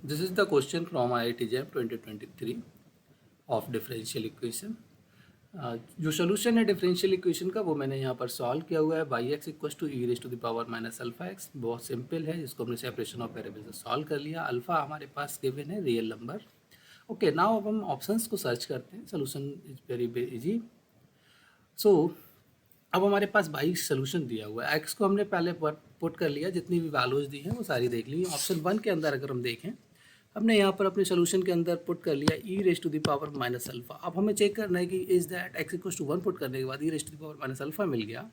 This is the question from IIT JAM 2023 of differential equation. जो solution है differential equation का वो मैंने यहाँ पर सॉल्व किया हुआ है। Y x equal to e raise to the power minus alpha x, बहुत सिंपल है, जिसको हमने सेपरेशन ऑफ वेरिएबल से सॉल्व कर लिया। अल्फा हमारे पास गिवन है रियल नंबर। ओके, नाउ अब हम ऑप्शंस को सर्च करते हैं। Solution is very easy. So अब हमारे पास बाई सोल्यूशन दिया हुआ है। एक्स को हमने पहले पुट कर लिया, जितनी भी वैल्यूज दी हैं वो सारी देख ली। ऑप्शन 1 के अंदर अगर हम देखें, हमने यहाँ पर अपने सोल्यूशन के अंदर पुट कर लिया e raise to the power minus alpha. अब हमें चेक करना है कि is that x equal to 1 put करने के बाद e raise to the power minus alpha मिल गया,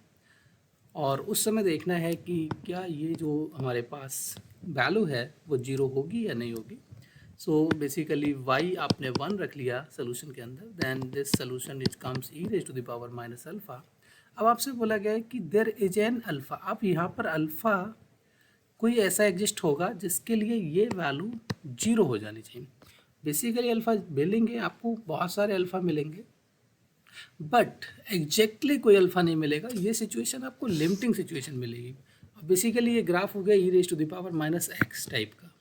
और उस समय देखना है कि क्या ये जो हमारे पास वैल्यू है वो 0 होगी या नहीं होगी। सो बेसिकली वाई आपने 1 रख लिया सोल्यूशन के अंदर, then this solution is comes e raise to the power minus alpha. अब आपसे बोला गया है कि देयर इज एन अल्फ़ा। अब यहाँ पर अल्फ़ा कोई ऐसा एग्जिस्ट होगा जिसके लिए ये वैल्यू 0 हो जानी चाहिए। बेसिकली अल्फ़ा मिलेंगे आपको, बहुत सारे अल्फ़ा मिलेंगे, बट एग्जैक्टली कोई अल्फ़ा नहीं मिलेगा। ये सिचुएशन आपको लिमिटिंग सिचुएशन मिलेगी। बेसिकली ये ग्राफ हो गया e raise to the power minus x type का,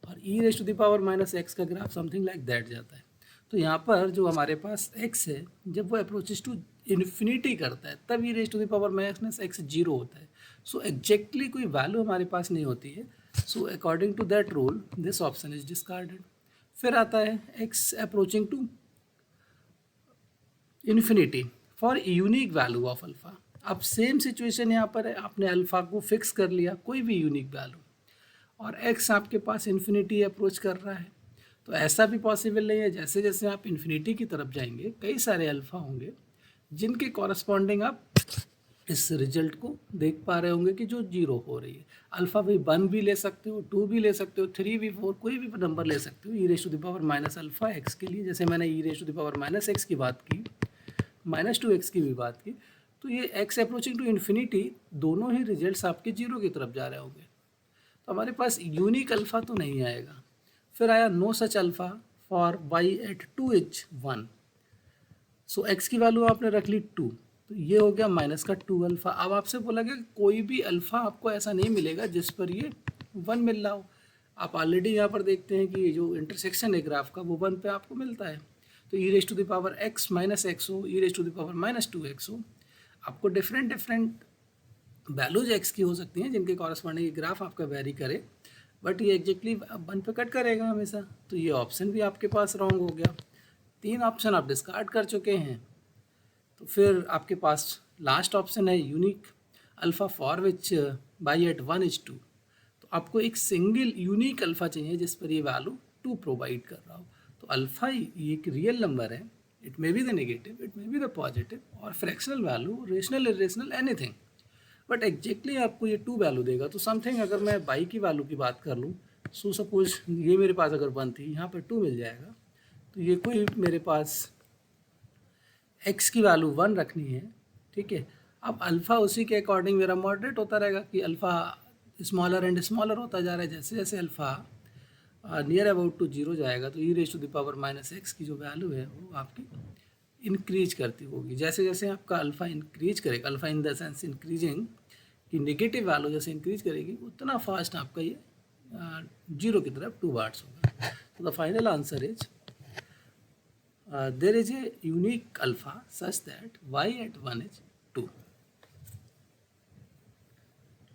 और e raise to the power minus x का ग्राफ समथिंग लाइक दैट जाता है। तो यहाँ पर जो हमारे पास x है, जब वो अप्रोचेस टू इन्फिनिटी करता है तब e raise to the power minus x 0 होता है। सो एग्जैक्टली कोई वैल्यू हमारे पास नहीं होती है। So according to that rule this option is discarded. फिर आता है x approaching to infinity for unique value of alpha. अब सेम सिचुएशन यहाँ पर है, आपने अल्फ़ा को फिक्स कर लिया कोई भी यूनिक वैल्यू, और x आपके पास इन्फिनिटी अप्रोच कर रहा है। तो ऐसा भी पॉसिबल नहीं है, जैसे जैसे आप इन्फिनिटी की तरफ जाएंगे कई सारे अल्फ़ा होंगे जिनके कॉरस्पॉन्डिंग आप इस रिजल्ट को देख पा रहे होंगे कि जो 0 हो रही है। अल्फ़ा भी 1 भी ले सकते हो, 2 भी ले सकते हो, 3 भी 4, कोई भी नंबर ले सकते हो e raise to the power minus alpha x के लिए। जैसे मैंने e raise to the power minus x की बात की, माइनस 2x की भी बात की, तो ये x अप्रोचिंग टू इन्फिनिटी दोनों ही रिजल्ट्स आपके 0 की तरफ जा रहे होंगे। तो हमारे पास यूनिक अल्फ़ा तो नहीं आएगा। फिर आया no such alpha for y at 2h1। So x की वैल्यू आपने रख ली 2, तो ये हो गया माइनस का 2 अल्फ़ा। अब आपसे बोला गया कोई भी अल्फ़ा आपको ऐसा नहीं मिलेगा जिस पर ये 1 मिल रहा हो। आप ऑलरेडी यहाँ पर देखते हैं कि ये जो इंटरसेक्शन है ग्राफ का वो 1 पे आपको मिलता है। तो e raise to the power x minus x हो, e raise to the power minus 2x हो, आपको डिफरेंट वैल्यूज x की हो सकती हैं जिनके कॉरस्पॉन्डिंग ग्राफ आपका वेरी करे, बट ये एग्जैक्टली 1 पे कट करेगा हमेशा। तो ये ऑप्शन भी आपके पास रॉन्ग हो गया। 3 ऑप्शन आप डिस्कार्ड कर चुके हैं। तो फिर आपके पास लास्ट ऑप्शन है unique alpha for which by at 1 is 2। तो आपको एक सिंगल यूनिक अल्फ़ा चाहिए जिस पर ये वैल्यू 2 प्रोवाइड कर रहा हो। तो अल्फ़ा ये एक रियल नंबर है, it may be the negative, it may be the positive, और fractional value, rational irrational anything, but exactly आपको ये 2 वैल्यू देगा। तो समथिंग अगर मैं बाई की वैल्यू की बात कर लूँ, सो सपोज ये मेरे पास अगर 1 थी, यहाँ पर 2 मिल जाएगा, तो ये कोई मेरे पास x की वैल्यू 1 रखनी है, ठीक है। अब अल्फ़ा उसी के अकॉर्डिंग मेरा मॉडरेट होता रहेगा कि अल्फ़ा स्मॉलर एंड स्मॉलर होता जा रहा है। जैसे जैसे अल्फ़ा नियर अबाउट टू 0 जाएगा तो e raise to the power minus x की जो वैल्यू है वो आपकी इंक्रीज करती होगी। जैसे जैसे आपका अल्फ़ा इंक्रीज करेगा, alpha in the sense increasing कि नेगेटिव वैल्यू जैसे इंक्रीज करेगी उतना फास्ट आपका ये 0 की तरफ 2 वार्ड्स होगा। तो the final answer is there is a unique alpha such that y at 1 is 2।